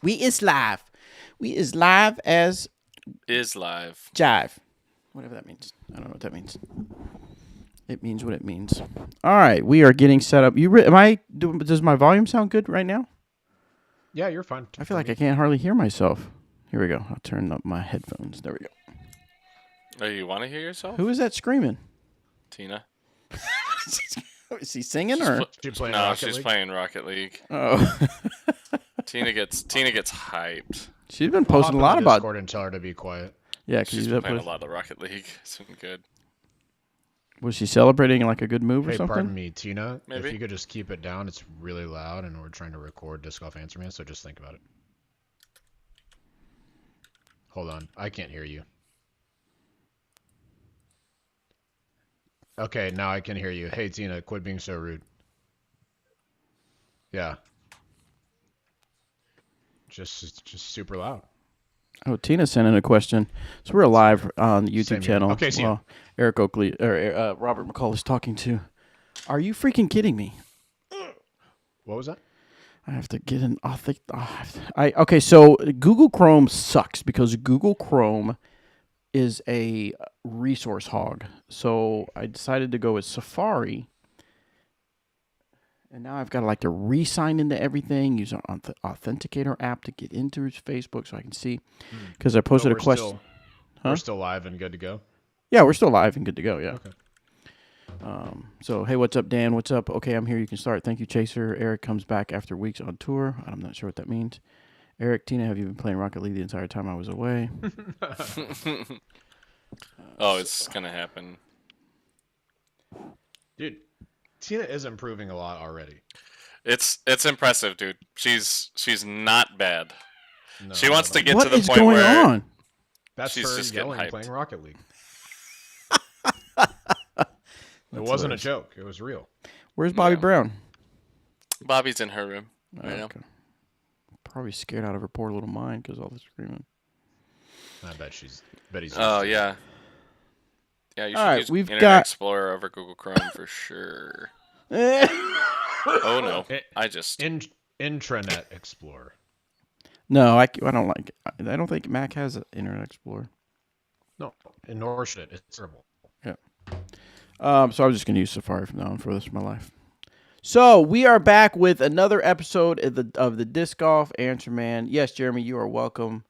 We is live. We is live as Is live. jive. Whatever that means. I don't know what that means. It means what it means. All right, we are getting set up. Does my volume sound good right now? Yeah, you're fine. I feel like I can't hardly hear myself. Here we go. I'll turn up my headphones. There we go. Oh, you want to hear yourself? Who is that screaming? Tina. Is he singing or? She's playing No, Rocket she's League? playing Rocket League. Oh, Tina gets hyped. she's been I'll posting a hop lot in the about. Discord and tell her to be quiet. Yeah, because She's been playing a lot of Rocket League. It's been good. Was she celebrating like a good move or Hey, something? pardon me, Tina. Maybe. If you could just keep it down, it's really loud, and we're trying to record Disc Golf Answer Man, so just think about it. Hold on, I can't hear you. Okay, now I can hear you. Hey, Tina, quit being so rude. Yeah. Just super loud. Oh, Tina sent in a question. So we're live on the YouTube Same here. channel. Okay, see ya. Well, Eric Oakley or Robert McCall is talking to. Are you freaking kidding me? What was that? I have to get an okay, so Google Chrome sucks because Google Chrome is a resource hog. So I decided to go with Safari. And now I've got to re-sign into everything, use an authenticator app to get into Facebook so I can see. Because I posted a question. We're still live and good to go. Yeah, we're still live and good to go, yeah. Okay. So, hey, what's up, Dan? What's up? Okay, I'm here. You can start. Thank you, Chaser. Eric comes back after weeks on tour. I'm not sure what that means. Eric, Tina, have you been playing Rocket League the entire time I was away? Oh, it's going to happen. Dude, Tina is improving a lot already. It's impressive, dude. She's not bad. No, She wants to get What to the is point going where on? That's she's her just getting yelling hyped. playing Rocket League. It wasn't a joke. It was real. Where's Bobby Yeah. Brown? Bobby's in her room right now. Okay. Probably scared out of her poor little mind because all the screaming. I bet he's. Oh, yeah. Yeah, you should All right, use we've Internet got- Explorer over Google Chrome for sure. no, Oh, no. I just... Intranet Explorer. I don't like it. I don't think Mac has an Internet Explorer. No, and nor should it. It's terrible. So I'm just going to use Safari from now on for the rest of my life. So we are back with another episode of the Disc Golf Answer Man. Yes, Jeremy, you are welcome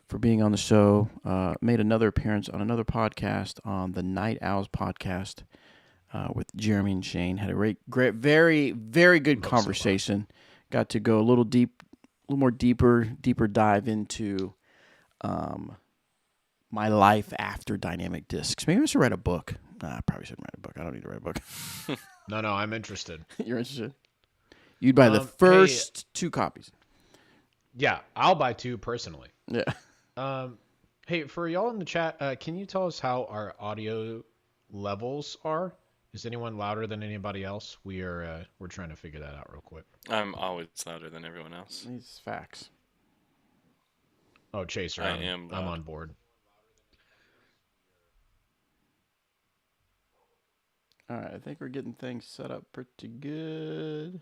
for being on the show. Made another appearance on another podcast, on the Night Owls podcast with Jeremy and Shane. Had a great, very, very good conversation. Got to go a little more deeper dive into my life after dynamic discs. Maybe I should write a book. I probably shouldn't write a book. I don't need to write a book. No, I'm interested. You're interested? You'd buy the first 2 copies. Yeah, I'll buy 2 personally. Yeah. Hey, for y'all in the chat, can you tell us how our audio levels are? Is anyone louder than anybody else? We're trying to figure that out real quick. I'm always louder than everyone else. These facts. Oh, Chaser, I'm on board. All right, I think we're getting things set up pretty good.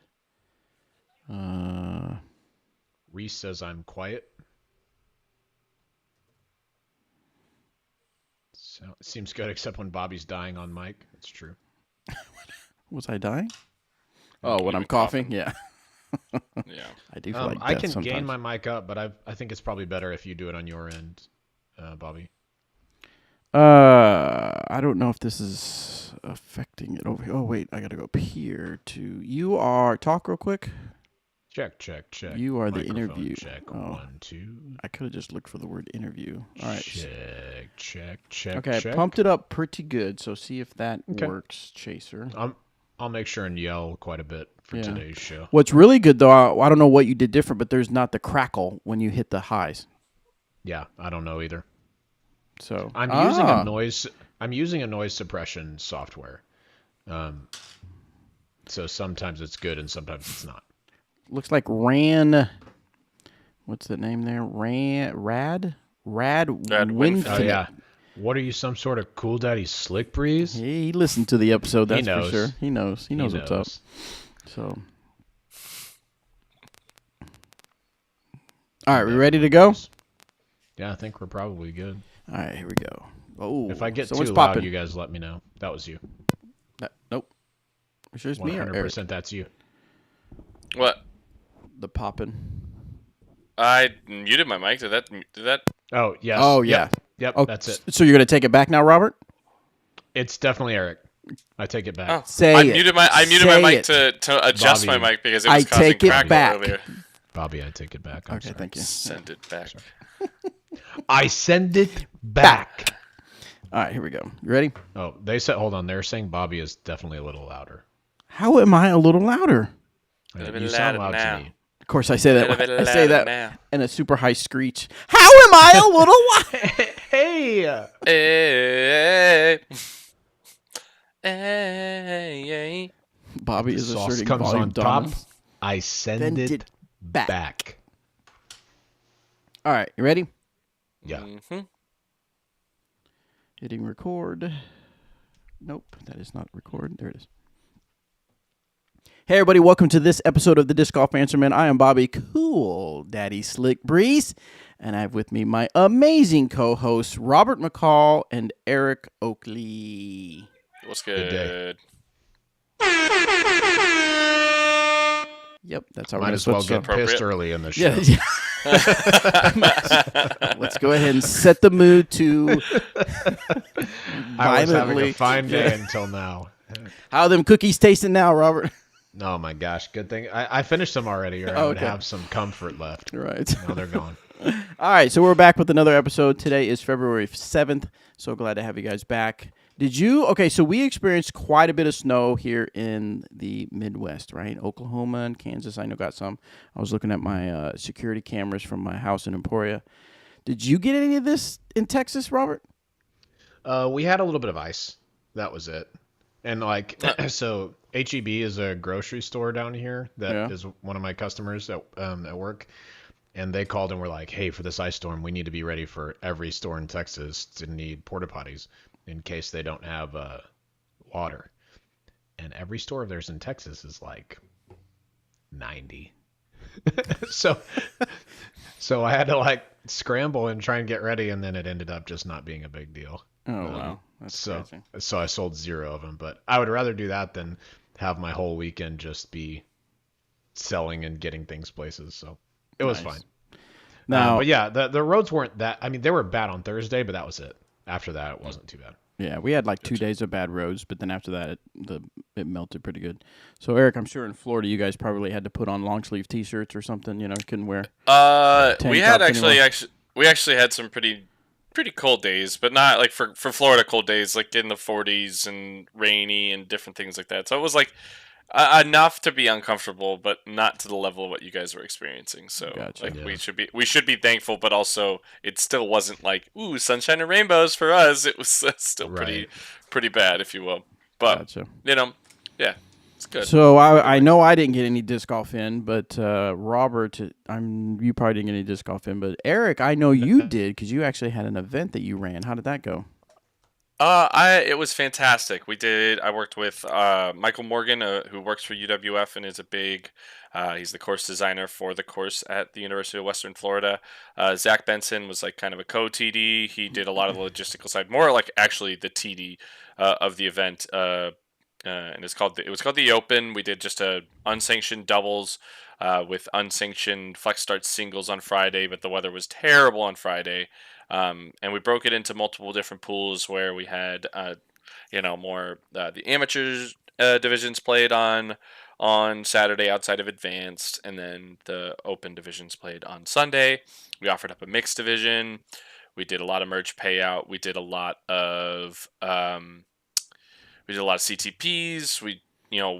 Reese says I'm quiet. So it seems good, except when Bobby's dying on mic. That's true. Was I dying? Oh, when I'm coughing? Yeah. Yeah. I do feel like I death can sometimes. gain my mic up, but I think it's probably better if you do it on your end, Bobby. I don't know if this is affecting it over here. Oh, wait, I got to go up here to... You are... Talk real quick. Check. You are the Microphone interview. Check. Oh. 1, 2. I could have just looked for the word interview. All right. Check. Okay, check. pumped it up pretty good, so see if that Okay. works, Chaser. I'll make sure and yell quite a bit for today's show. What's really good, though, I don't know what you did different, but there's not the crackle when you hit the highs. Yeah, I don't know either. So I'm using a noise suppression software. So sometimes it's good and sometimes it's not. Looks like Ran. What's the name there? Rad Winfinite. Oh yeah. What are you, some sort of cool daddy slick breeze? He listened to the episode. That's He knows. for sure. He knows what's up. So All right, we ready to go? Yeah, I think we're probably good. All right, here we go. Oh, If I get too someone's loud, popping. you guys let me know. That was you. Nope. It's just me or Eric? 100% that's you. What? The popping. I muted my mic. Did that? Oh, yes. Oh, yeah. Yep, Oh, that's it. So you're going to take it back now, Robert? It's definitely Eric. I take it back. Oh, Say I it. muted my Say mic it. to adjust Bobby, my mic because it was I causing take it crackle back. earlier. Bobby, I take it back. I'm Okay, sorry. thank you. Send it back. I send it back. All right, here we go. You ready? Oh, they said, hold on. They're saying Bobby is definitely a little louder. How am I a little louder? Little bit You sound louder loud now. to me. Of course, I say Little that. bit I say louder that now. in a super high screech. How am I a little louder? Hey! Hey, hey. Bobby is Sauce asserting comes volume on top. dominance. I send Send it it back. back. All right, you ready? Yeah. Mm-hmm. Hitting record. Nope, that is not record. There it is. Hey, everybody, welcome to this episode of the Disc Golf Answer Man. I am Bobby Cool Daddy Slick Breeze, and I have with me my amazing co-hosts, Robert McCall and Eric Oakley. What's Good good? Yep, that's how we're Might going to as well switch get up. Appropriate. pissed early in the show. Yeah, let's go ahead and set the mood to I was having violently. a fine day until now. How them cookies tasting now, Robert? Oh my gosh, good thing I finished them already, or I would Okay. have some comfort left. Right. Now they're gone. All right, so we're back with another episode. Today is February 7th. So glad to have you guys back. So we experienced quite a bit of snow here in the Midwest, right? Oklahoma and Kansas, I know got some. I was looking at my security cameras from my house in Emporia. Did you get any of this in Texas, Robert? We had a little bit of ice. That was it. And so HEB is a grocery store down here that is one of my customers at work. And they called and were like, hey, for this ice storm, we need to be ready for every store in Texas to need porta potties in case they don't have water. And every store of theirs in Texas is like 90. So I had to scramble and try and get ready, and then it ended up just not being a big deal. Oh, wow. That's crazy. So I sold 0 of them, but I would rather do that than have my whole weekend just be selling and getting things places. So it was Nice. fine. Now, But yeah, the roads weren't that. I mean, they were bad on Thursday, but that was it. After that, it wasn't too bad. yeah, we had 2 days of bad roads, but then after that, it melted pretty good. So, Eric, I'm sure in Florida, you guys probably had to put on long sleeve T-shirts or something. You couldn't wear. Tank We had tops we actually had some pretty cold days, but not like for Florida cold days, like in the 40s and rainy and different things like that. So it was enough to be uncomfortable, but not to the level of what you guys were experiencing. So Gotcha. Yeah. we should be thankful, but also it still wasn't like ooh sunshine and rainbows for us. It was still Right. pretty bad, if you will. But Gotcha. yeah, it's good. So I know I didn't get any disc golf in, but Robert, you probably didn't get any disc golf in, but Eric, I know you did because you actually had an event that you ran. How did that go? It was fantastic. I worked with Michael Morgan, who works for UWF and is a big, he's the course designer for the course at the University of Western Florida. Zach Benson was kind of a co-TD. He did a lot of the logistical side, more like actually the TD of the event. And it was called the Open. We did just a unsanctioned doubles with unsanctioned flex start singles on Friday, but the weather was terrible on Friday. And we broke it into multiple different pools where we had, more the amateurs divisions played on Saturday outside of advanced, and then the open divisions played on Sunday. We offered up a mixed division. We did a lot of merge payout. We did a lot of CTPs. We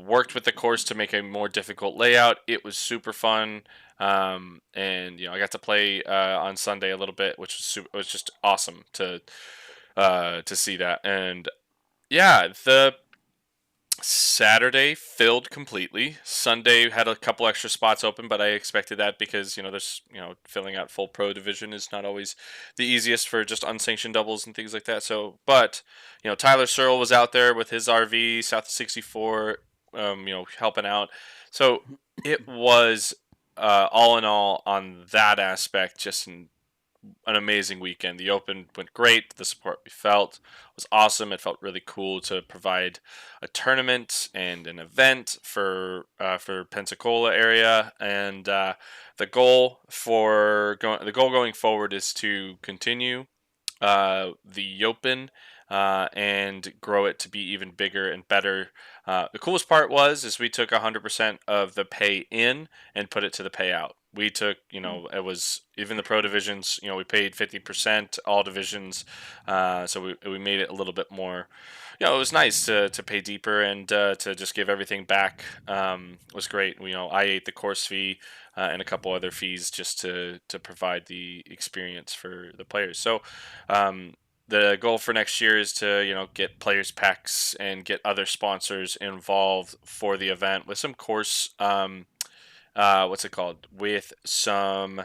worked with the course to make a more difficult layout. It was super fun. And I got to play on Sunday a little bit, which was just awesome to see that. And yeah, the Saturday filled completely. Sunday had a couple extra spots open, but I expected that because there's filling out full pro division is not always the easiest for just unsanctioned doubles and things like that. So, but Tyler Searle was out there with his RV South of 64, helping out. So it was all in all, on that aspect, just an amazing weekend. The Open went great. The support we felt was awesome. It felt really cool to provide a tournament and an event for Pensacola area. And the goal going forward is to continue the Open and grow it to be even bigger and better. The coolest part is we took 100% of the pay in and put it to the payout. We took, it was even the pro divisions, we paid 50%, all divisions. So we made it a little bit more, it was nice to pay deeper and to just give everything back. It was great. I ate the course fee and a couple other fees just to provide the experience for the players. So, the goal for next year is to, get players packs and get other sponsors involved for the event with some course, what's it called? With some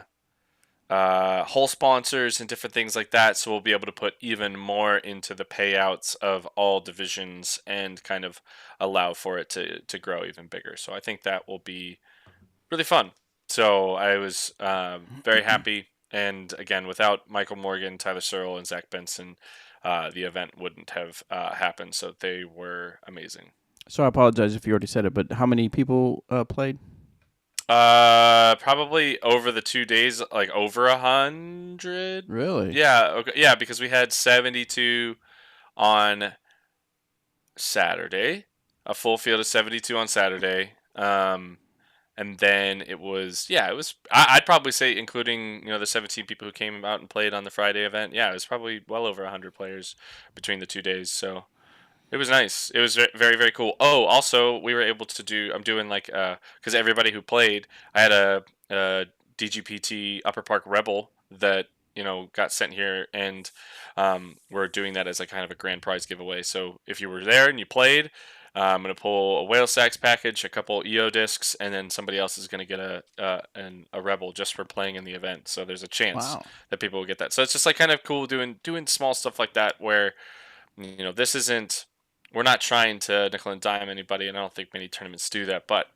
whole sponsors and different things like that. So we'll be able to put even more into the payouts of all divisions and kind of allow for it to grow even bigger. So I think that will be really fun. So I was very happy. And again, without Michael Morgan, Tyler Searle, and Zach Benson, the event wouldn't have happened. So they were amazing. So I apologize if you already said it, but how many people played? Probably over the 2 days, like over 100. Really? Yeah. Okay. Yeah, because we had 72 on Saturday, a full field of 72 on Saturday. And then it was. I'd probably say, including the 17 people who came out and played on the Friday event. Yeah, it was probably well over 100 players between the 2 days. So it was nice. It was very, very cool. Oh, also we were able to do. I'm doing because everybody who played, I had a DGPT Upper Park Rebel that got sent here, and we're doing that as a kind of a grand prize giveaway. So if you were there and you played. I'm going to pull a Whale Stacks package, a couple EO discs, and then somebody else is going to get a Rebel just for playing in the event. So there's a chance that people will get that. So it's just kind of cool doing small stuff like that where, this isn't, we're not trying to nickel and dime anybody, and I don't think many tournaments do that, but,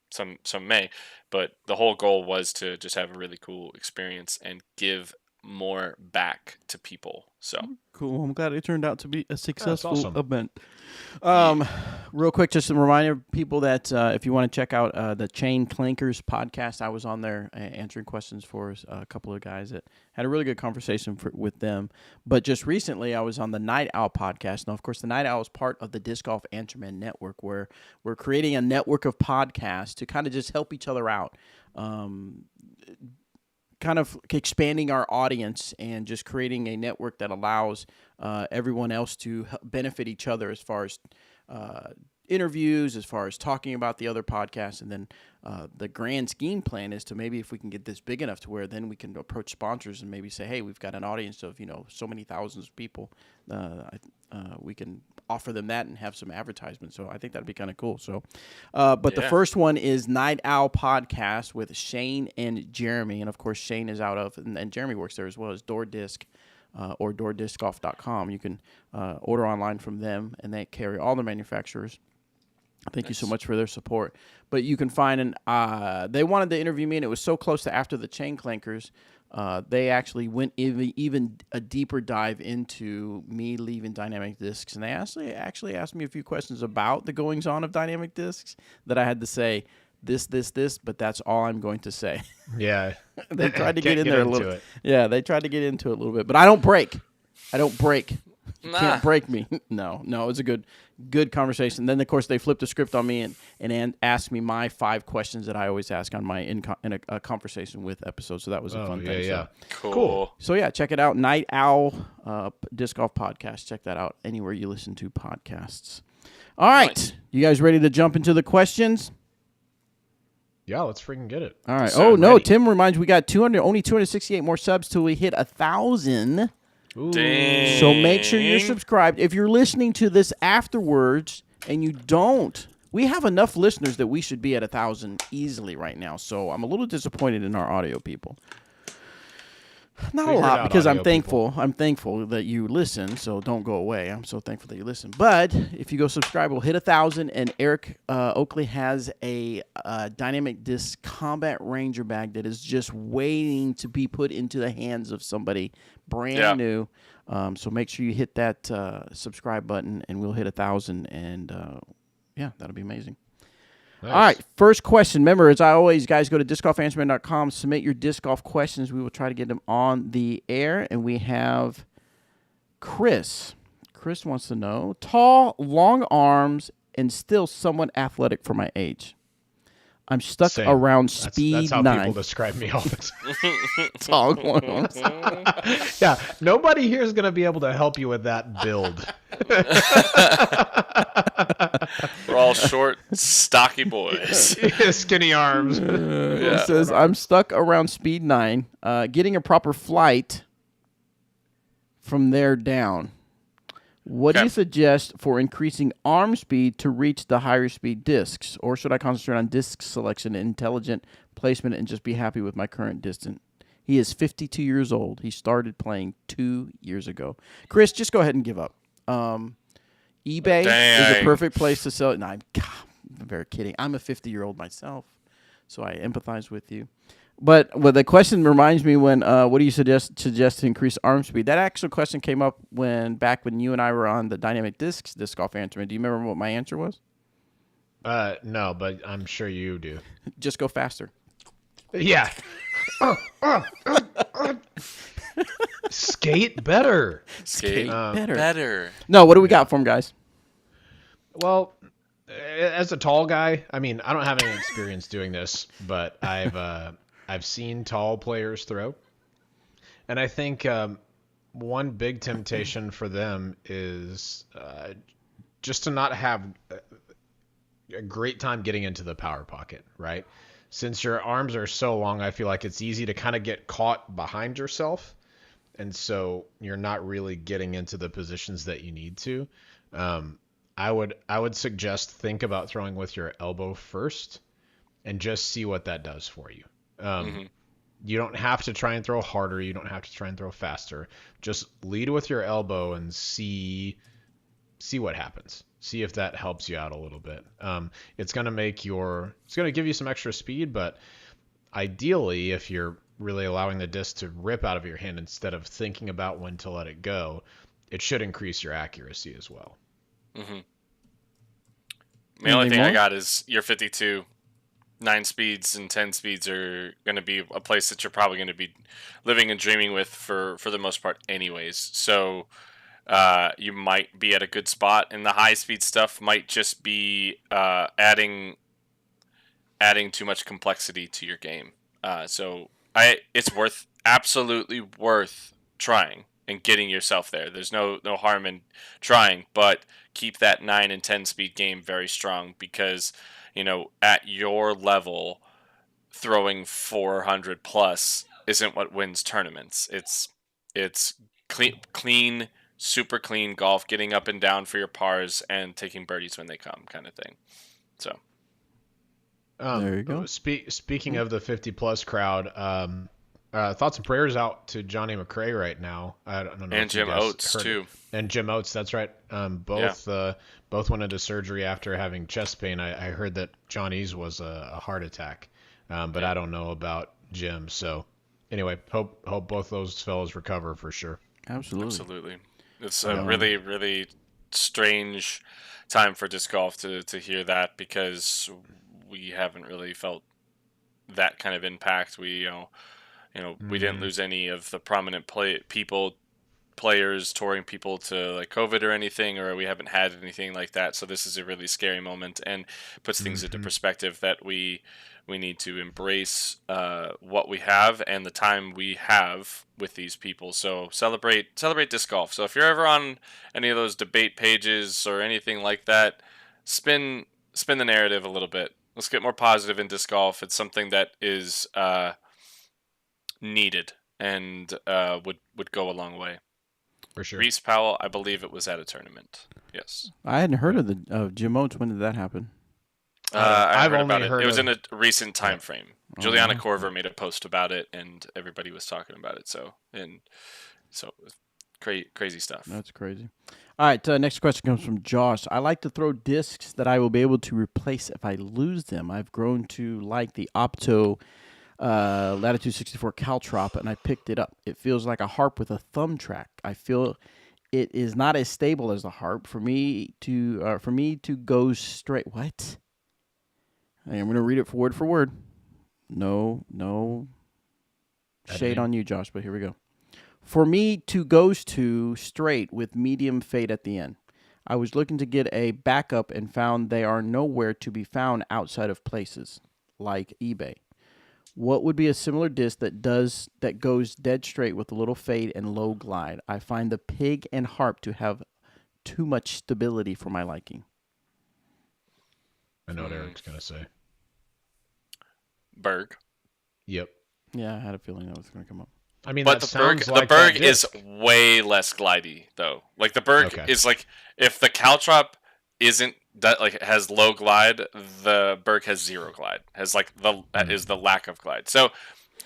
some may. But the whole goal was to just have a really cool experience and give more back to people. So cool. I'm glad it turned out to be a successful event. Yeah. Real quick, just a reminder, people, that if you want to check out the Chain Clankers podcast, I was on there answering questions for a couple of guys that had a really good conversation with them. But just recently, I was on the Night Owl podcast. Now, of course, the Night Owl is part of the Disc Golf Answerman Network, where we're creating a network of podcasts to kind of just help each other out. Kind of expanding our audience and just creating a network that allows everyone else to benefit each other as far as interviews, as far as talking about the other podcasts. And then the grand scheme plan is to maybe, if we can get this big enough to where then we can approach sponsors and maybe say, hey, we've got an audience of, so many thousands of people. We can offer them that and have some advertisement. So I think that'd be kind of cool. So, the first one is Night Owl Podcast with Shane and Jeremy. And of course, Shane is out of, and Jeremy works there as well as DoorDisc. Or DoorDiscGolf.com. You can order online from them, and they carry all the manufacturers. Thank you so much for their support. But you can find they wanted to interview me, and it was so close to after the Chain Clankers, they actually went even a deeper dive into me leaving Dynamic Discs, and they actually asked me a few questions about the goings on of Dynamic Discs that I had to say this, but that's all I'm going to say. Yeah. They tried to get in there a little. Yeah, they tried to get into it a little bit, but I don't break. You can't break me. No, it was a good conversation. Then, of course, they flipped the script on me and asked me my 5 questions that I always ask on my in a conversation with episode. So that was a fun thing. Yeah. So. Cool. So yeah, check it out. Night Owl Disc Golf Podcast. Check that out anywhere you listen to podcasts. All right, nice. You guys ready to jump into the questions? Yeah, let's freaking get it. All right. Oh no, Tim reminds we got only 268 more subs till we hit 1,000. Dang. So make sure you're subscribed. If you're listening to this afterwards and you don't, we have enough listeners that we should be at 1,000 easily right now. So I'm a little disappointed in our audio people. Not a Figure it lot, out, because I'm audio people. thankful. I'm thankful that you listen, so don't go away. I'm so thankful that you listen. But if you go subscribe, we'll hit 1,000, and Eric Oakley has a Dynamic Disc Combat Ranger bag that is just waiting to be put into the hands of somebody brand new. So make sure you hit that subscribe button, and we'll hit 1,000, and yeah, that'll be amazing. Nice. All right, first question. Remember, as I always, guys, go to discgolfanswerman.com, submit your disc golf questions. We will try to get them on the air. And we have Chris. Chris wants to know, tall, long arms, and still somewhat athletic for my age. I'm stuck Same. around That's speed how 9. people describe me all the time. Tall, long arms. Yeah, nobody here is going to be able to help you with that build. We're all short, stocky boys. Skinny arms. It says, I'm stuck around speed 9, getting a proper flight from there down. What do you suggest for increasing arm speed to reach the higher speed discs? Or should I concentrate on disc selection and intelligent placement and just be happy with my current distance? He is 52 years old. He started playing 2 years ago. Chris, just go ahead and give up. eBay is a perfect place to sell it. No, I'm very kidding. I'm a 50-year-old myself, so I empathize with you. But the question reminds me when, what do you suggest to increase arm speed? That actual question came up back when you and I were on the Dynamic Disc Golf Answer. Do you remember what my answer was? No, but I'm sure you do. Just go faster. Yeah. Skate better. Skate better. No, what do we got for him, guys? Well, as a tall guy, I mean, I don't have any experience doing this, but I've seen tall players throw, and I think one big temptation for them is just to not have a great time getting into the power pocket, right? Since your arms are so long, I feel like it's easy to kind of get caught behind yourself, and so you're not really getting into the positions that you need to. I would suggest think about throwing with your elbow first, and just see what that does for you. You don't have to try and throw harder. You don't have to try and throw faster. Just lead with your elbow and see what happens. See if that helps you out a little bit. It's going to give you some extra speed, but ideally, if you're really allowing the disc to rip out of your hand instead of thinking about when to let it go, it should increase your accuracy as well. Mm-hmm. The only thing I got is you're 52. 9 speeds and 10 speeds are going to be a place that you're probably going to be living and dreaming with for the most part anyways. So you might be at a good spot, and the high speed stuff might just be adding too much complexity to your game. So it's absolutely worth trying and getting yourself there. There's no harm in trying, but keep that 9 and 10 speed game very strong, because at your level, throwing 400 plus isn't what wins tournaments. It's clean, super clean golf, getting up and down for your pars and taking birdies when they come, kind of thing. So there you go. Speaking of the 50 plus crowd, thoughts and prayers out to Johnny McRae right now. I don't know. And Jim Oates too. And Jim Oates, that's right. Both went into surgery after having chest pain. I heard that Johnny's was a heart attack, but I don't know about Jim. So anyway, hope both those fellows recover for sure. Absolutely. It's a really, really strange time for disc golf to hear that, because we haven't really felt that kind of impact. We we didn't lose any of the prominent players, touring people to like COVID or anything, or we haven't had anything like that. So this is a really scary moment, and puts things into perspective that we need to embrace what we have and the time we have with these people. So celebrate disc golf. So if you're ever on any of those debate pages or anything like that, spin the narrative a little bit. Let's get more positive in disc golf. It's something that is needed and would go a long way. For sure. Reese Powell, I believe it was at a tournament. Yes. I hadn't heard of Jim Oates. When did that happen? I I've heard only about it. heard It was of- in a recent time frame. Oh, Juliana yeah. Corver made a post about it, and everybody was talking about it. So crazy stuff. That's crazy. All right, next question comes from Josh. I like to throw discs that I will be able to replace if I lose them. I've grown to like the Opto Latitude 64 Caltrop, and I picked it up. It feels like a harp with a thumb track. I feel it is not as stable as the harp. For me to go straight. What? Hey, I'm going to read it word for word. No shade Editing. on you, Josh, but here we go. For me to goes to straight with medium fade at the end. I was looking to get a backup and found they are nowhere to be found outside of places like eBay. What would be a similar disc that goes dead straight with a little fade and low glide? I find the Pig and Harp to have too much stability for my liking. I know what Eric's gonna say. Berg. Yep. Yeah, I had a feeling that was going to come up. I mean, But that the Berg, sounds like the Berg that is disc. way less glidey though. Like the Berg Okay. is like if the Caltrop isn't that like has low glide, the Berg has zero glide. Has like that is the lack of glide. So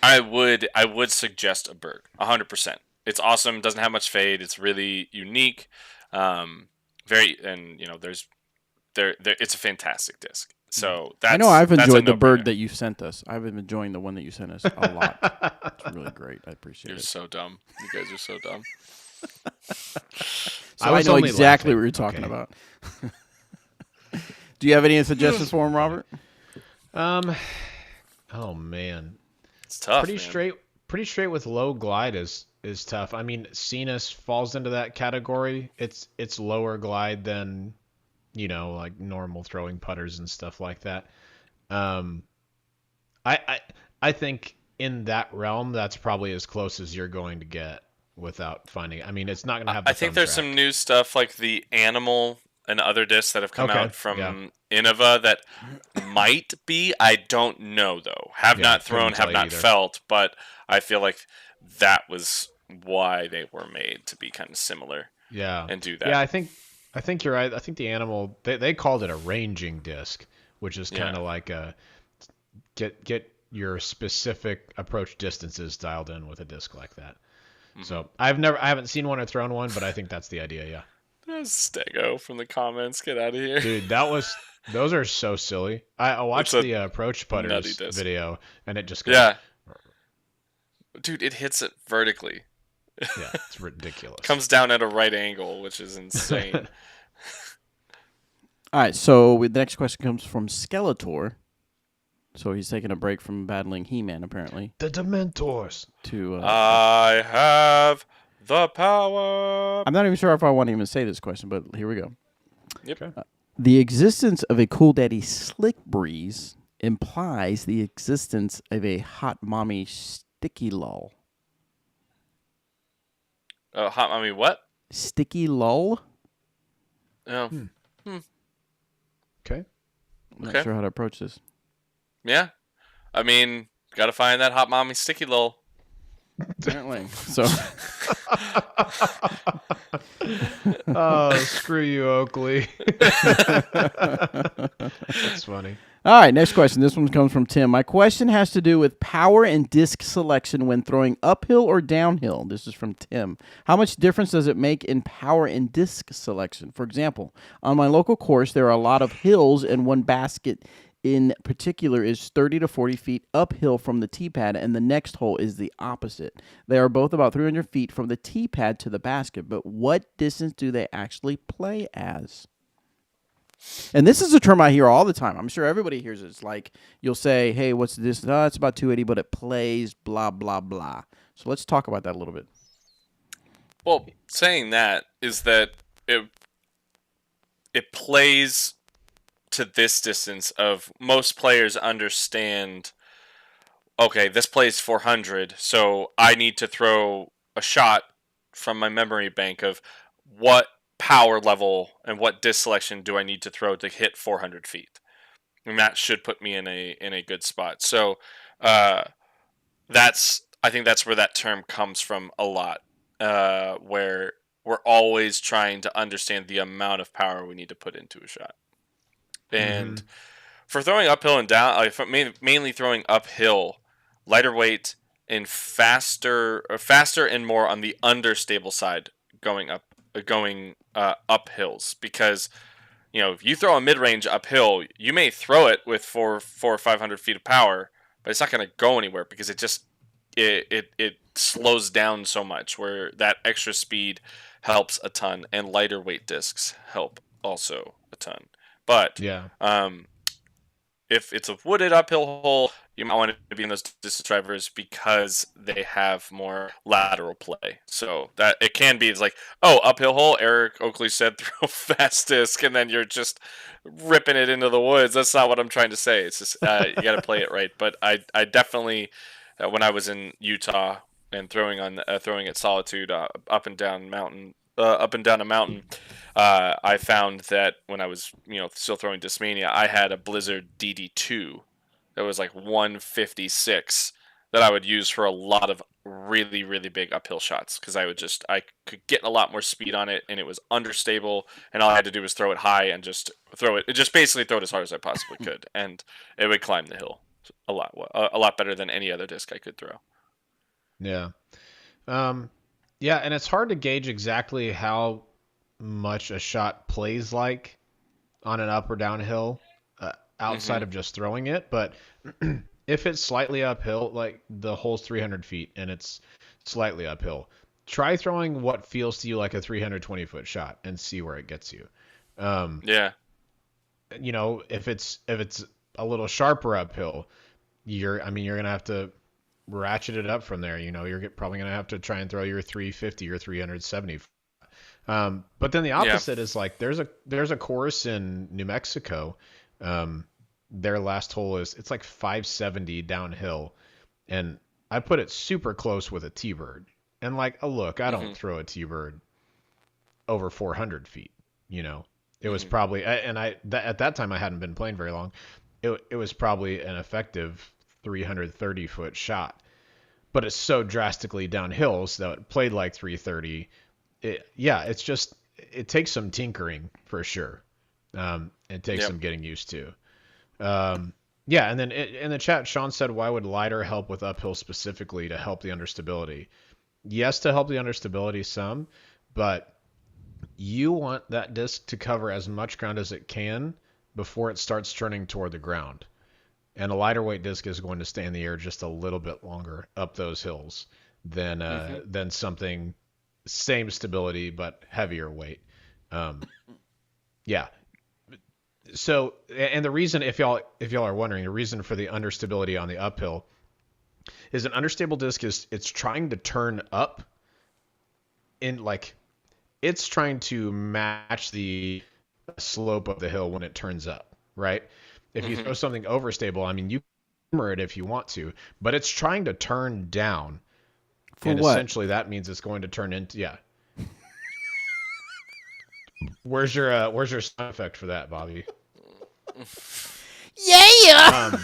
I would suggest a Berg 100%. It's awesome. Doesn't have much fade. It's really unique. Very and there's there it's a fantastic disc. So that's I know I've that's a enjoyed the no-brainer. Berg that you sent us. I've been enjoying the one that you sent us a lot. It's really great. I appreciate You're it. so dumb. You guys are so dumb. So I I was know only exactly laughing. what you're talking Okay. about. Do you have any suggestions for him, Robert? Oh man, It's tough. pretty man. straight with low glide is tough. I mean, Cenas falls into that category. It's lower glide than like normal throwing putters and stuff like that. Um, I think in that realm, that's probably as close as you're going to get without finding. I mean, it's not going to have. The I think thumb there's track. some new stuff like the Animal and other discs that have come Okay, out from yeah. Innova that might be. I don't know though. Have Yeah, not couldn't thrown, tell have you not either. felt, but I feel like that was why they were made to be kind of similar Yeah. and do that. Yeah, I think you're right. I think the Animal they called it a ranging disc, which is kind of like a get your specific approach distances dialed in with a disc like that. So I haven't seen one or thrown one, but I think that's the idea. Yeah, There's Stego from the comments. Get out of here. dude, those are so silly. I watched It's a the approach nutty putters disc. video, and it just goes, Yeah. Dude, it hits it vertically. yeah, it's ridiculous. Comes down at a right angle, which is insane. All right, so the next question comes from Skeletor. So he's taking a break from battling He-Man, apparently, The Dementors. to... I have the power. I'm not even sure if I want to even say this question, but here we go. Yep. Okay. The existence of a Cool Daddy Slick Breeze implies the existence of a Hot Mommy Sticky Lull. Hot Mommy, what? Sticky Lull? Oh, Okay. I'm Okay. not sure how to approach this. yeah. I mean, gotta find that Hot Mommy sticky lull. Apparently. So, Oh, screw you, Oakley. That's funny. all right, next question. This one comes from Tim. My question has to do with power and disc selection when throwing uphill or downhill. This is from Tim. How much difference does it make in power and disc selection? For example, on my local course, there are a lot of hills, and one basket in particular is 30 to 40 feet uphill from the tee pad, and the next hole is the opposite. They are both about 300 feet from the tee pad to the basket, but what distance do they actually play as? And this is a term I hear all the time. I'm sure everybody hears it. It's like you'll say, hey, what's the distance? Oh, it's about 280, but it plays blah, blah, blah. So let's talk about that a little bit. Well, saying that is that it plays to this distance of most players understand, okay, this plays 400, so I need to throw a shot from my memory bank of what power level and what disc selection do I need to throw to hit 400 feet. And that should put me in a good spot. So I think that's where that term comes from a lot, where we're always trying to understand the amount of power we need to put into a shot. And for throwing uphill and down, like mainly throwing uphill, lighter weight and faster and more on the understable side going up hills, because if you throw a mid range uphill, you may throw it with 400 or 500 feet of power, but it's not going to go anywhere because it slows down so much. Where that extra speed helps a ton, and lighter weight discs help also a ton. But Yeah. If it's a wooded uphill hole, you might want to be in those distance drivers because they have more lateral play. So that it can be, it's like, oh, uphill hole, Eric Oakley said throw a fast disc, and then you're just ripping it into the woods. That's not what I'm trying to say. It's just you got to play it right. But I definitely, when I was in Utah and throwing at Solitude up and down a mountain, I found that when I was, still throwing Discmania, I had a Blizzard DD2 that was like 156 that I would use for a lot of really, really big uphill shots, because I could get a lot more speed on it, and it was understable, and all I had to do was throw it high and just basically throw it as hard as I possibly could, and it would climb the hill a lot better than any other disc I could throw. Yeah. Yeah, and it's hard to gauge exactly how much a shot plays like on an up or downhill outside of just throwing it. But if it's slightly uphill, like the hole's 300 feet and it's slightly uphill, try throwing what feels to you like a 320-foot shot and see where it gets you. Yeah. If it's a little sharper uphill, you're gonna have to ratchet it up from there. You're probably gonna have to try and throw your 350 or 370. But then the opposite is like there's a course in New Mexico. Their last hole it's like 570 downhill, and I put it super close with a T-bird. And like, look, I don't throw a T-bird over 400 feet. It was probably, and at that time I hadn't been playing very long. It was probably an effective 330-foot shot, but it's so drastically downhill so that it played like 330. It takes some tinkering for sure. It takes some getting used to. And then in the chat, Sean said, why would lighter help with uphill specifically to help the understability? Yes, to help the understability some, but you want that disc to cover as much ground as it can before it starts turning toward the ground. And a lighter weight disc is going to stay in the air just a little bit longer up those hills than something same stability but heavier weight. Yeah. So, and the reason, if y'all are wondering, the reason for the understability on the uphill is an understable disc it's trying to turn up in like it's trying to match the slope of the hill when it turns up, right? If you throw something overstable, you can hammer it if you want to, but it's trying to turn down. And essentially that means it's going to turn into, Where's your sound effect for that, Bobby? Yeah.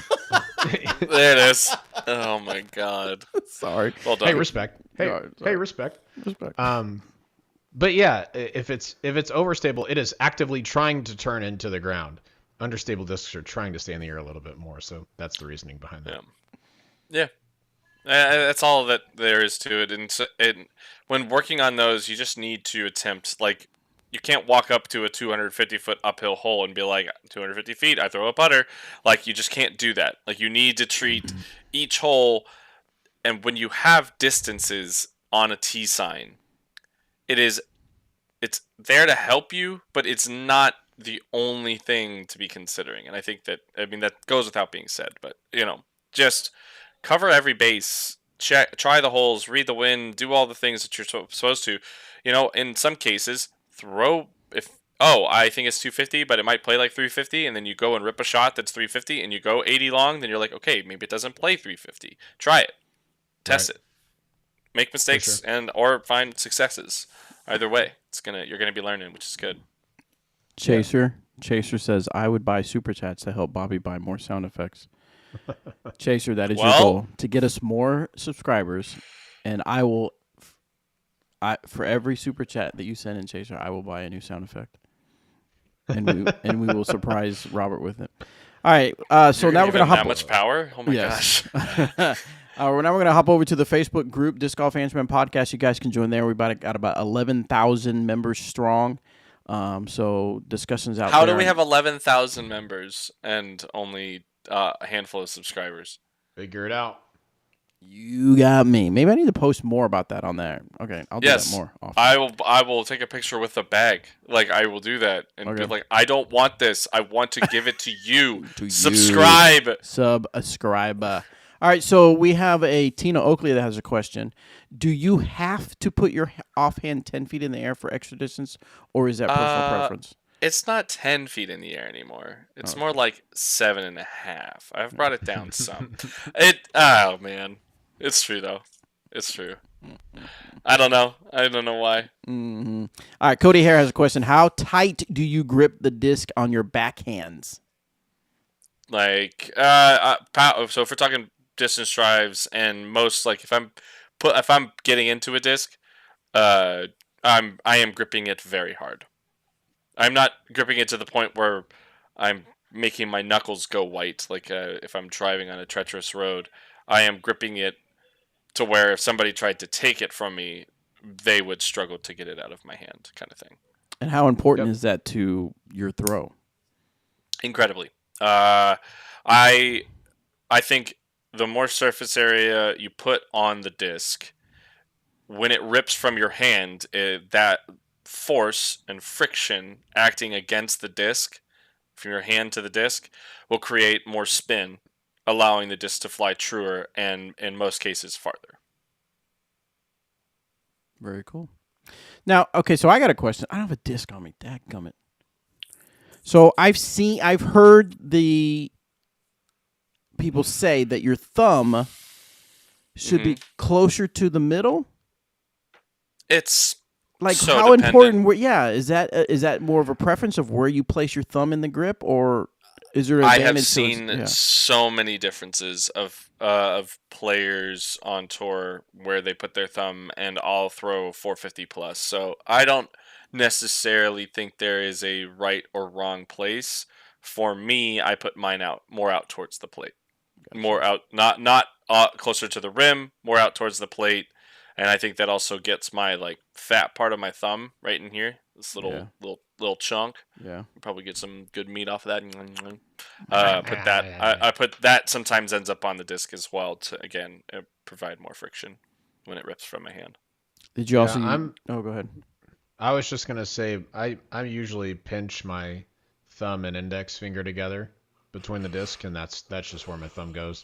There it is. Oh my God. Sorry. Well done. Hey, respect. Hey, respect. Respect. But yeah, if it's overstable, it is actively trying to turn into the ground. Understable discs are trying to stay in the air a little bit more, so that's the reasoning behind that. Yeah. That's all that there is to it. And when working on those, you just need to attempt, like, you can't walk up to a 250-foot uphill hole and be like, 250 feet, I throw a putter. Like, you just can't do that. Like, you need to treat each hole, and when you have distances on a T sign, it's there to help you, but it's not the only thing to be considering. And I think that goes without being said, but just cover every base, try the holes, read the wind, do all the things that you're supposed to. In some cases, I think it's 250, but it might play like 350, and then you go and rip a shot that's 350 and you go 80 long, then you're like, okay, maybe it doesn't play 350. Try it. Test it. Make mistakes or find successes. Either way, you're gonna be learning, which is good. Chaser says, I would buy super chats to help Bobby buy more sound effects. Chaser, that is your goal, to get us more subscribers, and I will, for every super chat that you send in, Chaser, I will buy a new sound effect, and we will surprise Robert with it. All right. So You're now we're giving gonna hop. that much power. Oh my Yes. gosh. Now we're gonna hop over to the Facebook group, Disc Golf Answerman Podcast. You guys can join there. We got about 11,000 members strong. So discussions out How there. do we have 11,000 members and only a handful of subscribers? Figure it out. You got me. Maybe I need to post more about that on there. Okay, I'll do that more often. I will take a picture with a bag. Like, I will do that and be Okay. like, I don't want this. I want to give it to you. To you. Subscribe. Subscribe. All right, so we have a Tina Oakley that has a question. Do you have to put your offhand 10 feet in the air for extra distance, or is that personal preference? It's not 10 feet in the air anymore. It's more like 7.5. I've brought it down some. Oh man, it's true though. It's true. I don't know. I don't know why. Mm-hmm. All right, Cody Hare has a question. How tight do you grip the disc on your backhands? Like, so if we're talking distance drives and most, like, if I'm getting into a disc, I am gripping it very hard. I'm not gripping it to the point where I'm making my knuckles go white. Like, if I'm driving on a treacherous road, I am gripping it to where if somebody tried to take it from me, they would struggle to get it out of my hand, kind of thing. And how important is that to your throw? Incredibly. I think the more surface area you put on the disc, when it rips from your hand, that force and friction acting against the disc from your hand to the disc will create more spin, allowing the disc to fly truer and in most cases farther. Very cool. Now, okay, so I got a question. I don't have a disc on me. Dadgummit. So I've heard the people say that your thumb should be closer to the middle. It's like so how dependent. important? Is that more of a preference of where you place your thumb in the grip, or is there an I advantage have seen to it? Yeah. so many differences of players on tour where they put their thumb, and I'll throw 450 plus. So I don't necessarily think there is a right or wrong place. For me, I put mine more out towards the plate, more out, not closer to the rim, more out towards the plate, and I think that also gets my like fat part of my thumb right in here, this little chunk. Yeah, Probably get some good meat off of that. I put that sometimes ends up on the disc as well to again provide more friction when it rips from my hand. Did you also? Go ahead. I was just gonna say I usually pinch my thumb and index finger together between the disc, and that's just where my thumb goes.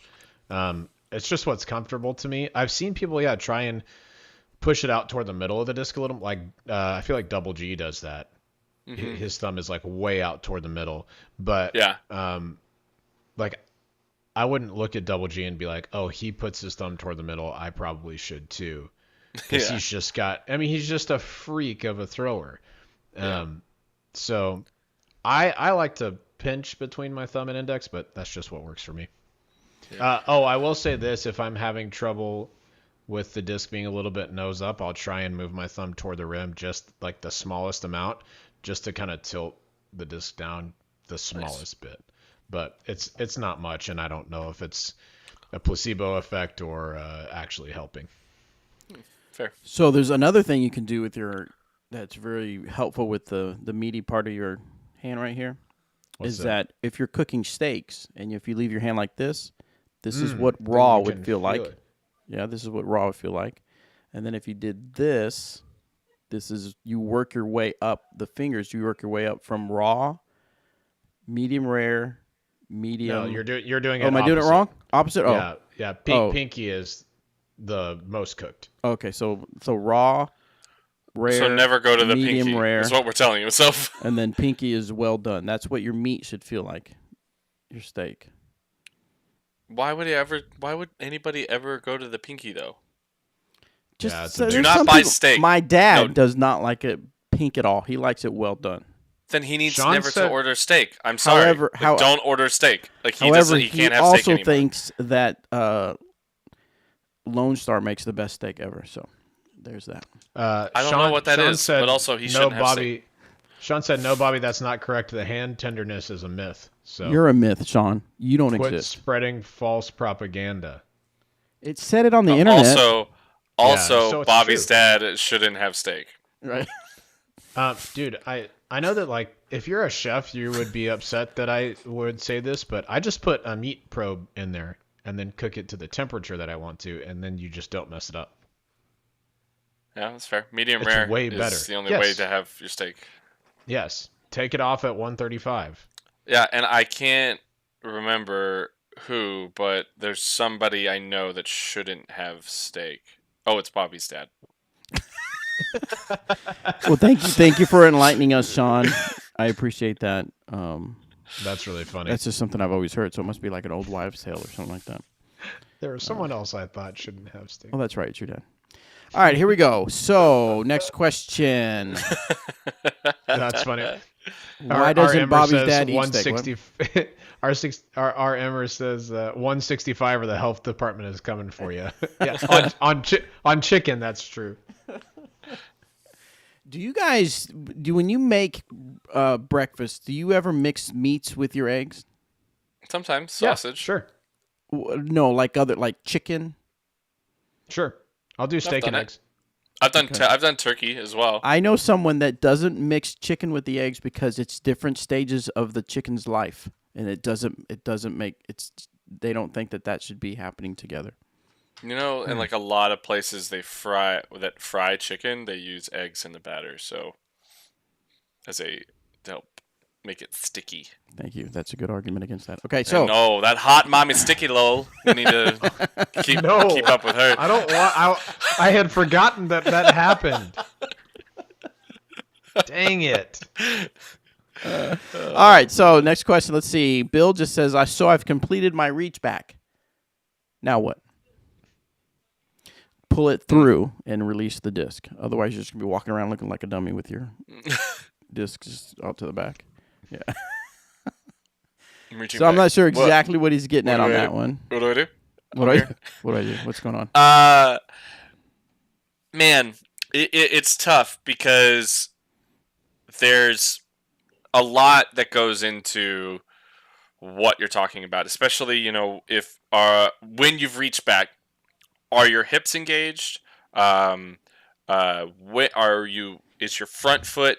It's just what's comfortable to me. I've seen people try and push it out toward the middle of the disc a little. Like I feel like Double G does that. Mm-hmm. His thumb is like way out toward the middle, but like I wouldn't look at Double G and be like, oh, he puts his thumb toward the middle, I probably should too. Because he's just a freak of a thrower. So I like to pinch between my thumb and index, but that's just what works for me. I will say this: if I'm having trouble with the disc being a little bit nose up, I'll try and move my thumb toward the rim just like the smallest amount, just to kind of tilt the disc down the smallest bit. But it's not much, and I don't know if it's a placebo effect or actually helping. Fair. So there's another thing you can do with that's very helpful with the meaty part of your hand right here. What's that? If you're cooking steaks and if you leave your hand like this is what raw would feel like. Yeah, this is what raw would feel like. And then if you did this is you work your way up the fingers. You work your way up from raw, medium rare, medium. No, you're doing it. Oh, am I doing it wrong? Opposite. Oh, yeah. Pinky is the most cooked. Okay, so raw, rare. So never go to the medium pinky. Rare, is what we're telling you. So and then pinky is well done. That's what your meat should feel like. Your steak. Why would anybody ever go to the pinky though? Do not buy steak. My dad does not like it pink at all. He likes it well done. Then he needs to order steak. I'm sorry. However, don't order steak. Like he can't have also steak anymore. thinks that Lone Star makes the best steak ever. So there's that. I don't know what that is, but also he shouldn't have steak. Sean said, "No, Bobby, that's not correct. The hand tenderness is a myth. So You're a myth, Sean. You don't quit exist. spreading false propaganda." It said it on the internet. Also, Yeah, also, so it's Bobby's true. dad shouldn't have steak. Right. Dude, I know that like if you're a chef, you would be upset that I would say this, but I just put a meat probe in there and then cook it to the temperature that I want to, and then you just don't mess it up. Yeah, that's fair. Medium It's rare way is better. the only Yes. way to have your steak. Yes, take it off at 135. Yeah, and I can't remember who, but there's somebody I know that shouldn't have steak. Oh, it's Bobby's dad. Well, thank you for enlightening us, Sean. I appreciate that. That's really funny. That's just something I've always heard, so it must be like an old wives' tale or something like that. There was someone else I thought shouldn't have steak. Oh, that's right, it's your dad. All right, here we go. So, next question. That's funny. Why doesn't Emmer Bobby's says dad eat steak? What? 160. Our Emmer says 165 or the health department is coming for you. Yeah, on chicken, that's true. Do you guys when you make breakfast? Do you ever mix meats with your eggs? Sometimes sausage. Yeah, sure, No, like chicken. sure. I'll do steak done and it. eggs. I've done turkey as well. I know someone that doesn't mix chicken with the eggs because it's different stages of the chicken's life, and it doesn't make it's. They don't think that should be happening together. You know, in like a lot of places they fry chicken, they use eggs in the batter, so to help make it sticky. Thank you. That's a good argument against that. Okay, so No, that hot mommy sticky lol. We need to keep up with her. I don't want. I had forgotten that happened. Dang it. all right. So next question. Let's see. Bill just says, I've completed my reach back. Now what? Pull it through and release the disc. Otherwise, you're just gonna be walking around looking like a dummy with your disc just out to the back. Yeah. So I'm not sure exactly what he's getting at on that one. What do I do? What do I do? What's going on? Man, it's tough because there's a lot that goes into what you're talking about, especially, if when you've reached back, are your hips engaged? Is your front foot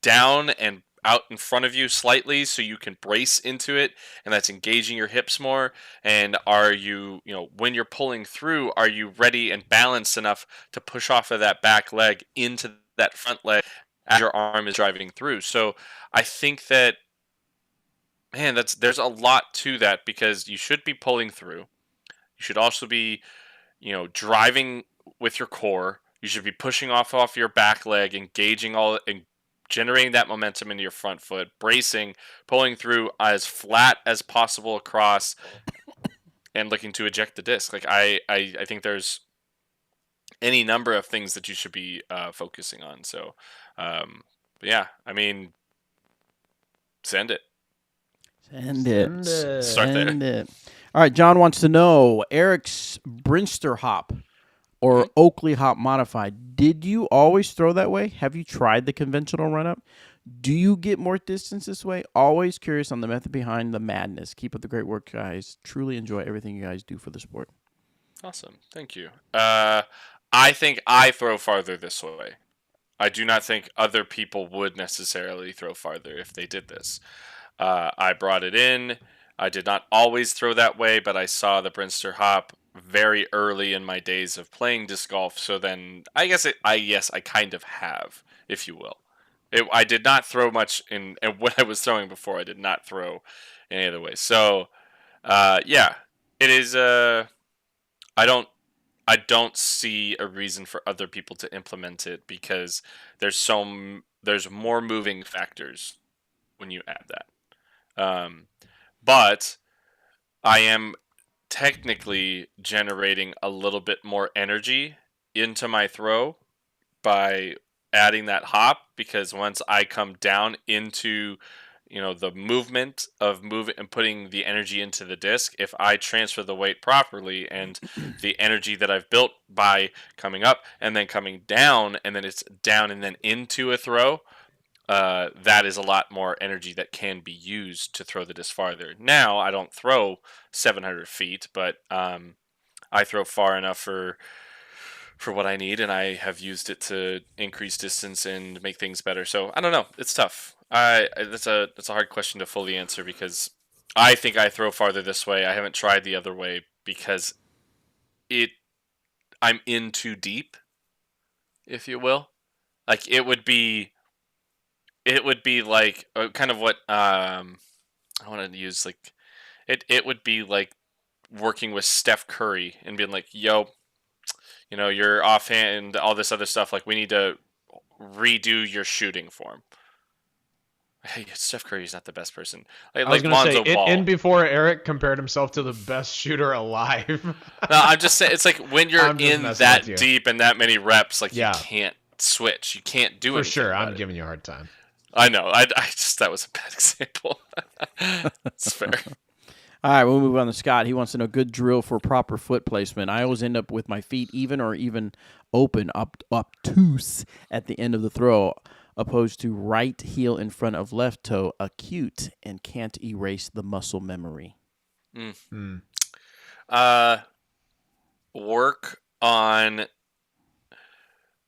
down and out in front of you slightly so you can brace into it, and that's engaging your hips more? And are you, when you're pulling through, are you ready and balanced enough to push off of that back leg into that front leg as your arm is driving through? So I think that, man, there's a lot to that, because you should be pulling through. You should also be, driving with your core. You should be pushing off your back leg, engaging and generating that momentum into your front foot, bracing, pulling through as flat as possible across, and looking to eject the disc. Like I think there's any number of things that you should be focusing on. So, but yeah, I mean, send it. Send it. Start there. Send it. All right, John wants to know Eric's Brinster hop or Oakley hop modified. Did you always throw that way? Have you tried the conventional run up? Do you get more distance this way? Always curious on the method behind the madness. Keep up the great work, guys. Truly enjoy everything you guys do for the sport. Awesome. Thank you. I think I throw farther this way. I do not think other people would necessarily throw farther if they did this. I brought it in. I did not always throw that way, but I saw the Brinster hop very early in my days of playing disc golf. So then I guess I kind of have, if you will. I did not throw much in, and when I was throwing before, I did not throw any other way. So, yeah, it is. I don't see a reason for other people to implement it, because there's more moving factors when you add that. But I am technically generating a little bit more energy into my throw by adding that hop, because once I come down into the movement of moving and putting the energy into the disc, if I transfer the weight properly and the energy that I've built by coming up and then coming down, and then it's down and then into a throw, that is a lot more energy that can be used to throw the disc farther. Now, I don't throw 700 feet, but I throw far enough for what I need, and I have used it to increase distance and make things better. So I don't know. It's tough. That's a hard question to fully answer because I think I throw farther this way. I haven't tried the other way because it I'm in too deep, if you will. Like it would be like kind of what I want to use like it would be like working with Steph Curry and being like, "Yo, you're offhand, all this other stuff. Like, we need to redo your shooting form." Hey, Steph Curry's not the best person. I was going to say, in before Eric compared himself to the best shooter alive. No, I'm just saying, it's like when you're in that deep and that many reps, like you can't switch. You can't do it. For sure, I'm giving you a hard time. I know. I just that was a bad example. It's fair. All right, we'll move on to Scott. He wants to know good drill for proper foot placement. I always end up with my feet even or even open, obtuse at the end of the throw, opposed to right heel in front of left toe, acute, and can't erase the muscle memory. Work on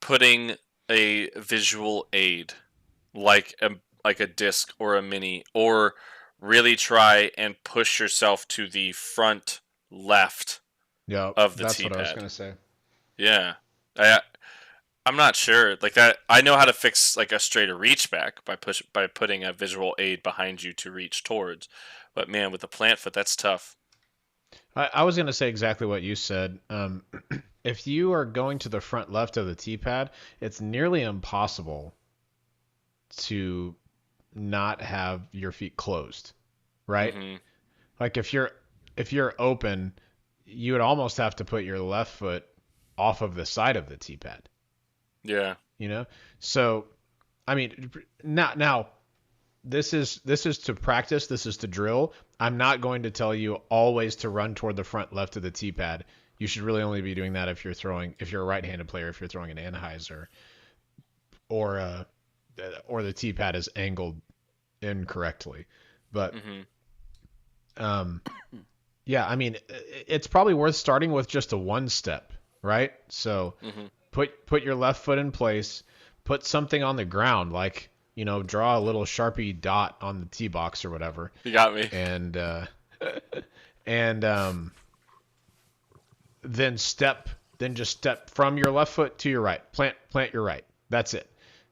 putting a visual aid, like a disc or a mini, or really try and push yourself to the front left of the T-pad. That's what I was going to say. Yeah. I'm not sure. Like that, I know how to fix like a straighter reach back by putting a visual aid behind you to reach towards. But man, with the plant foot, that's tough. I was going to say exactly what you said. If you are going to the front left of the T-pad, it's nearly impossible to not have your feet closed, right? Mm-hmm. Like if you're open, you would almost have to put your left foot off of the side of the T-pad. Yeah. So I mean, now this is to practice, this is to drill. I'm not going to tell you always to run toward the front left of the T-pad. You should really only be doing that if you're a right-handed player, if you're throwing an Anheuser or the T-pad is angled incorrectly. But yeah, I mean, it's probably worth starting with just a one step, right? So put your left foot in place, put something on the ground, like, draw a little Sharpie dot on the tee box or whatever. You got me. And then just step from your left foot to your right. Plant your right. That's it.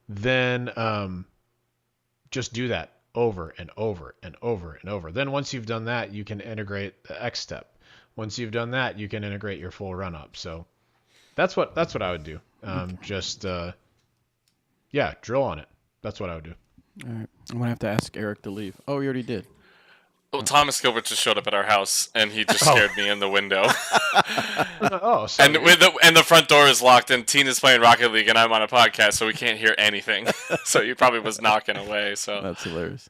Then just do that over and over and over and over. Then once you've done that, you can integrate the X step. Once you've done that, you can integrate your full run up. So that's what I would do. Just drill on it. That's what I would do. All right. I'm going to have to ask Eric to leave. Oh, he already did. Well, Thomas Gilbert just showed up at our house, and he just scared me in the window. Sorry. And the front door is locked, and Tina's playing Rocket League, and I'm on a podcast, so we can't hear anything. So he probably was knocking away. So that's hilarious.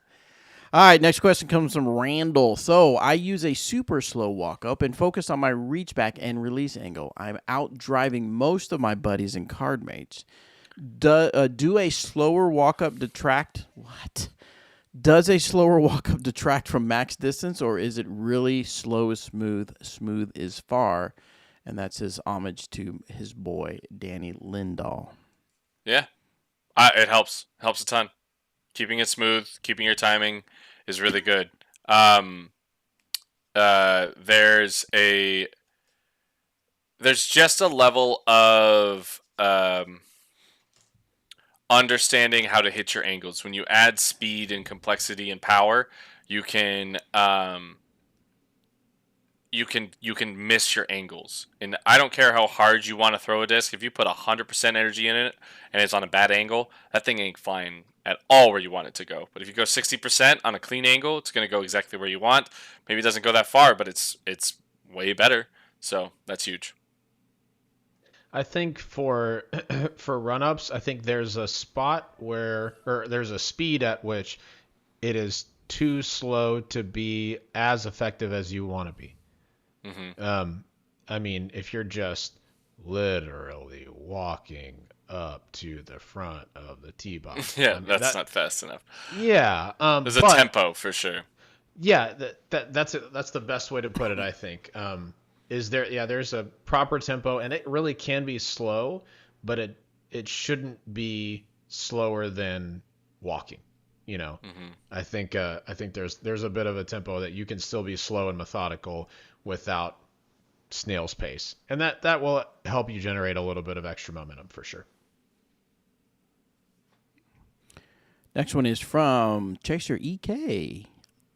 All right, next question comes from Randall. So I use a super slow walk-up and focus on my reach back and release angle. I'm out driving most of my buddies and card mates. Do a slower walk-up detract? What? Does a slower walk-up detract from max distance, or is it really slow is smooth, smooth is far? And that's his homage to his boy, Danny Lindahl. Yeah, it helps. Helps a ton. Keeping it smooth, keeping your timing is really good. There's just a level of understanding how to hit your angles. When you add speed and complexity and power, you can miss your angles. And I don't care how hard you want to throw a disc. If you put 100% energy in it and it's on a bad angle, that thing ain't flying at all where you want it to go. But if you go 60% on a clean angle, it's going to go exactly where you want. Maybe it doesn't go that far, but it's way better. So that's huge. I think for run-ups, I think there's a spot or there's a speed at which it is too slow to be as effective as you want to be. Mm-hmm. I mean, if you're just literally walking up to the front of the T-box. Yeah, I mean, that's not fast enough. Yeah, There's a but tempo for sure. yeah, that's the best way to put it, I think. Is there? Yeah, there's a proper tempo, and it really can be slow, but it shouldn't be slower than walking. You know, I think there's a bit of a tempo that you can still be slow and methodical without snail's pace, and that will help you generate a little bit of extra momentum for sure. Next one is from Chaser EK.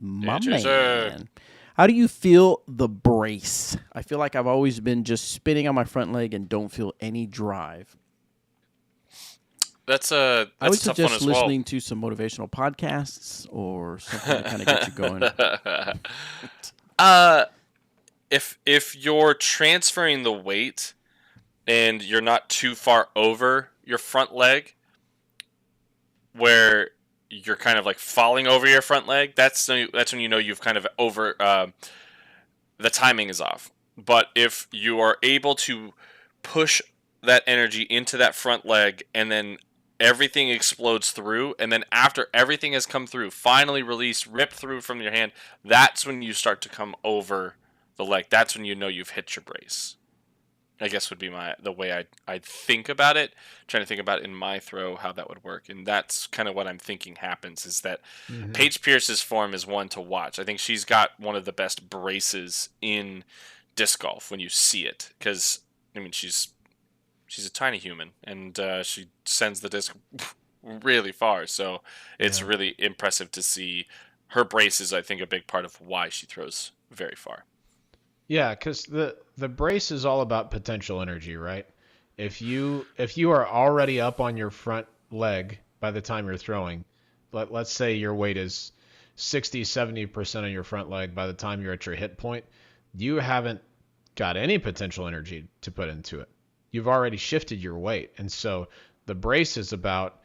My Chaser. man. How do you feel the brace? I feel like I've always been just spinning on my front leg and don't feel any drive. That's a I would tough one suggest as well. listening to some motivational podcasts or something to kind of get you going. If you're transferring the weight and you're not too far over your front leg, where you're kind of like falling over your front leg, that's when you know you've kind of over the timing is off. But if you are able to push that energy into that front leg and then everything explodes through, and then after everything has come through, finally released, ripped through from your hand, that's when you start to come over the leg. That's when you know you've hit your brace. I guess would be the way I'd think about it. Trying to think about in my throw how that would work, and that's kind of what I'm thinking happens. Is that Paige Pierce's form is one to watch. I think she's got one of the best braces in disc golf when you see it, because I mean she's a tiny human and she sends the disc really far. So it's really impressive to see her brace is, I think, a big part of why she throws very far. Yeah, because the brace is all about potential energy, right? If you are already up on your front leg by the time you're throwing, let's say your weight is 60-70% of your front leg by the time you're at your hit point, you haven't got any potential energy to put into it. You've already shifted your weight. And so the brace is about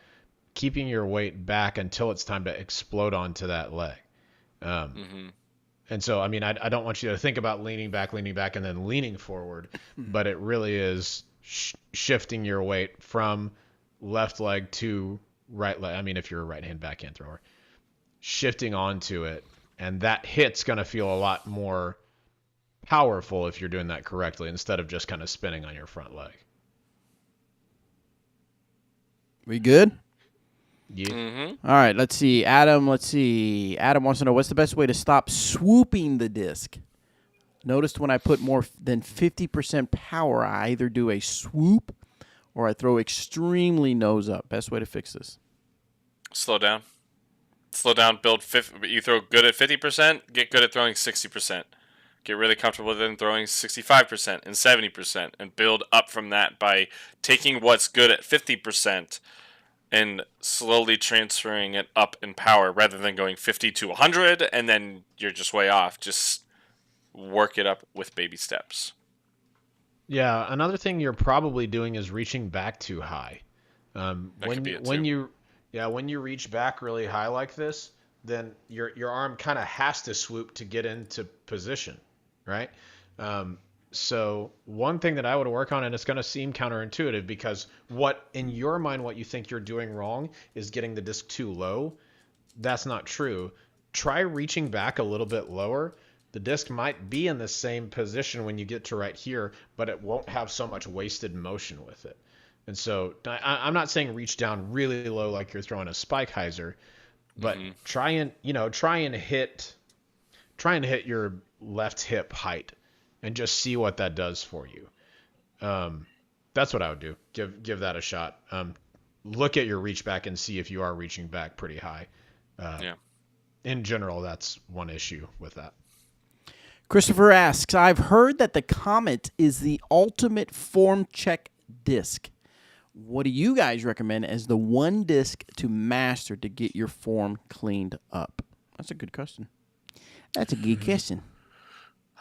keeping your weight back until it's time to explode onto that leg. And so, I mean, I don't want you to think about leaning back, and then leaning forward, but it really is shifting your weight from left leg to right leg. I mean, if you're a right-hand backhand thrower, shifting onto it, and that hit's going to feel a lot more powerful if you're doing that correctly instead of just kind of spinning on your front leg. We good? Yeah. All right, let's see. Adam wants to know, what's the best way to stop swooping the disc? Noticed when I put more than 50% power, I either do a swoop or I throw extremely nose up. Best way to fix this? Slow down. Build 50. You throw good at 50%, get good at throwing 60%. Get really comfortable with them throwing 65% and 70%, and build up from that by taking what's good at 50% and slowly transferring it up in power rather than going 50 to 100 and then you're just way off. Just work it up with baby steps. Yeah, another thing you're probably doing is reaching back too high. When you reach back really high like this, then your arm kind of has to swoop to get into position, right? So one thing that I would work on, and it's going to seem counterintuitive because what in your mind, what you think you're doing wrong is getting the disc too low. That's not true. Try reaching back a little bit lower. The disc might be in the same position when you get to right here, but it won't have so much wasted motion with it. And so I'm not saying reach down really low like you're throwing a spike hyzer, but try and hit your left hip height and just see what that does for you. That's what I would do. Give that a shot. Look at your reach back and see if you are reaching back pretty high. In general, that's one issue with that. Christopher asks, I've heard that the Comet is the ultimate form check disc. What do you guys recommend as the one disc to master to get your form cleaned up? That's a good question.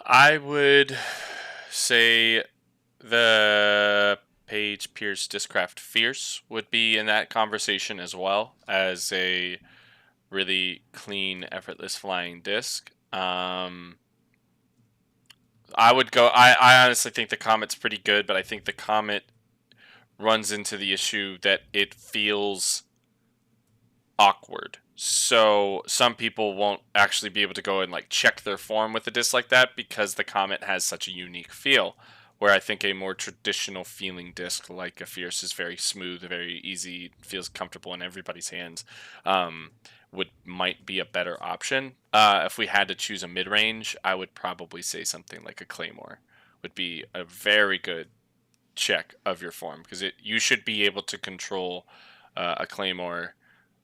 I would say the Paige Pierce Discraft Fierce would be in that conversation as well as a really clean, effortless flying disc. I would go. I honestly think the Comet's pretty good, but I think the Comet runs into the issue that it feels awkward. So some people won't actually be able to go and like check their form with a disc like that because the Comet has such a unique feel. Where I think a more traditional feeling disc like a Fierce is very smooth, very easy, feels comfortable in everybody's hands, might be a better option. If we had to choose a mid range, I would probably say something like a Claymore would be a very good check of your form because you should be able to control a Claymore.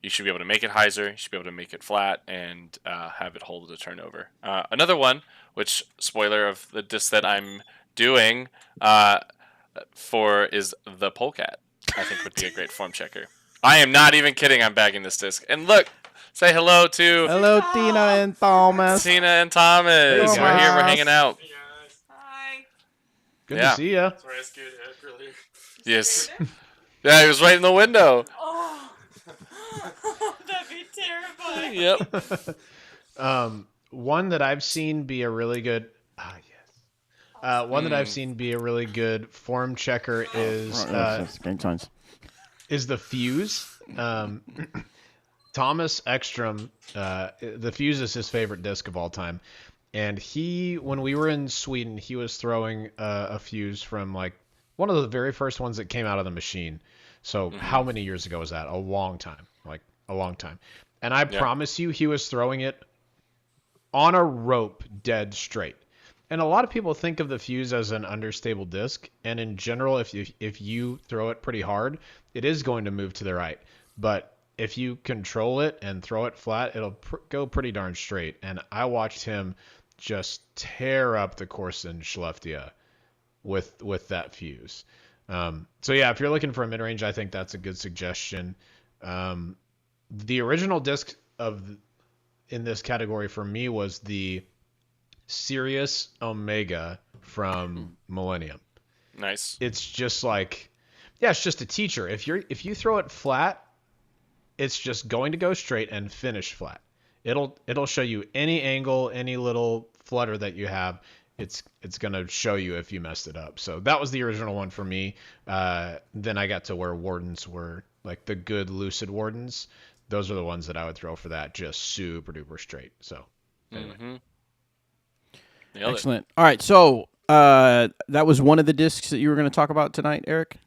You should be able to make it hyzer, you should be able to make it flat, and have it hold the turnover. Another one, which spoiler of the disc that I'm doing is the Polecat. I think would be a great form checker. I am not even kidding. I'm bagging this disc. And look, say hello to Tina and Thomas. Tina and Thomas. We're here. We're hanging out. Hey guys. Hi. Good to see ya. Sorry, I scared Ed earlier. Yes. Yeah, he was right in the window. Oh. That'd be terrifying. Yep. One that I've seen be a really good. One that I've seen be a really good form checker is the Fuse. Thomas Ekstrom, the Fuse is his favorite disc of all time, and when we were in Sweden, he was throwing a Fuse from like one of the very first ones that came out of the machine. So how many years ago was that? A long time, And I promise you, he was throwing it on a rope, dead straight. And a lot of people think of the Fuse as an understable disc, and in general, if you throw it pretty hard, it is going to move to the right. But if you control it and throw it flat, it'll go pretty darn straight. And I watched him just tear up the Corson Skellefteå with that Fuse. So yeah, if you're looking for a mid-range, I think that's a good suggestion. The original disc in this category for me was the Sirius Omega from Millennium. Nice. It's just like, it's just a teacher. If you throw it flat, it's just going to go straight and finish flat. It'll show you any angle, any little flutter that you have. It's going to show you if you messed it up. So that was the original one for me. Then I got to where Wardens were like the good Lucid Wardens. Those are the ones that I would throw for that, just super duper straight. So anyway. Excellent. All right, so that was one of the discs that you were going to talk about tonight, Eric?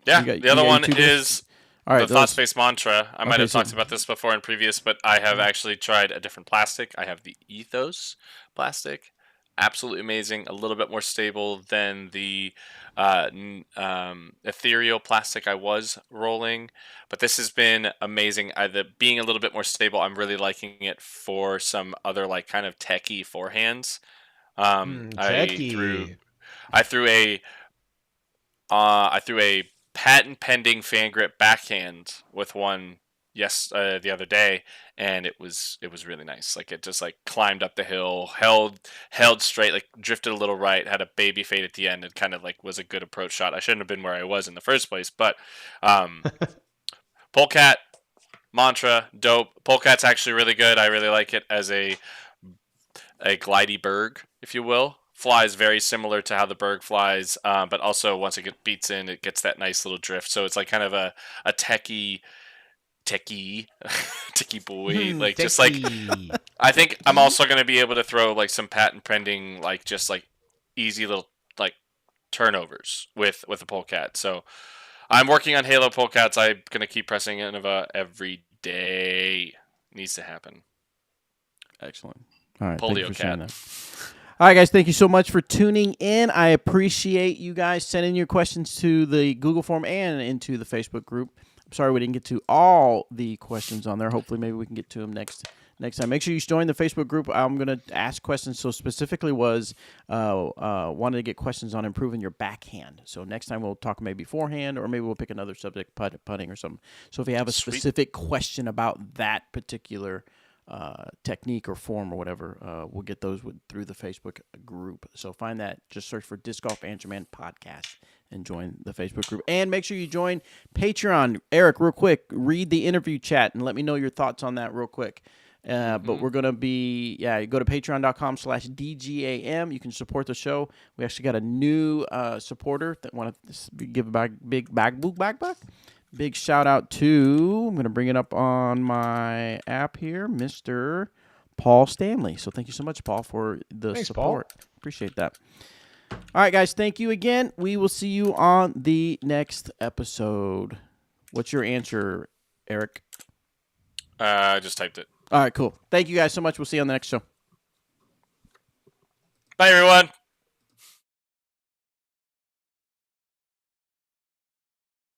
Yeah, the other one is the Thought Space Mantra. I might have talked about this before in previous, but I have actually tried a different plastic. I have the Ethos plastic. Absolutely amazing. A little bit more stable than the ethereal plastic I was rolling. But this has been amazing. Being a little bit more stable, I'm really liking it for some other like kind of techie forehands. I threw a patent pending fan grip backhand with one the other day, and it was really nice. Like it just like climbed up the hill, held straight, like drifted a little right, had a baby fade at the end, and kind of like was a good approach shot. I shouldn't have been where I was in the first place, but Polecat Mantra, dope. Polecat's actually really good. I really like it as a glidey Berg, if you will. Flies very similar to how the Berg flies, but also once it beats in, it gets that nice little drift. So it's like kind of a techie boy, like just like I think I'm also going to be able to throw like some patent pending, like just like easy little like turnovers with a Polecat. So I'm working on Halo Polecats. I'm going to keep pressing Innova every day. Needs to happen. Excellent. All right, Polio thank you for sharing cat. that. All right, guys, thank you so much for tuning in. I appreciate you guys sending your questions to the Google form and into the Facebook group. I'm sorry we didn't get to all the questions on there. Hopefully, maybe we can get to them next time. Make sure you join the Facebook group. I'm going to ask questions. So specifically was wanted to get questions on improving your backhand. So next time we'll talk maybe forehand, or maybe we'll pick another subject, putting or something. So if you have a specific question about that particular technique or form or whatever, we'll get those through the Facebook group. So find that. Just search for Disc Golf Answer Man Podcast and join the Facebook group. And make sure you join Patreon. Eric, real quick, read the interview chat and let me know your thoughts on that real quick. But we're going to be, go to patreon.com/DGAM. You can support the show. We actually got a new supporter that want to give a big shout out to, I'm going to bring it up on my app here, Mr. Paul Stanley. So thank you so much, Paul, for the support. Paul. Appreciate that. All right, guys, thank you again. We will see you on the next episode. What's your answer, Eric? I just typed it. All right, cool. Thank you guys so much. We'll see you on the next show. Bye, everyone.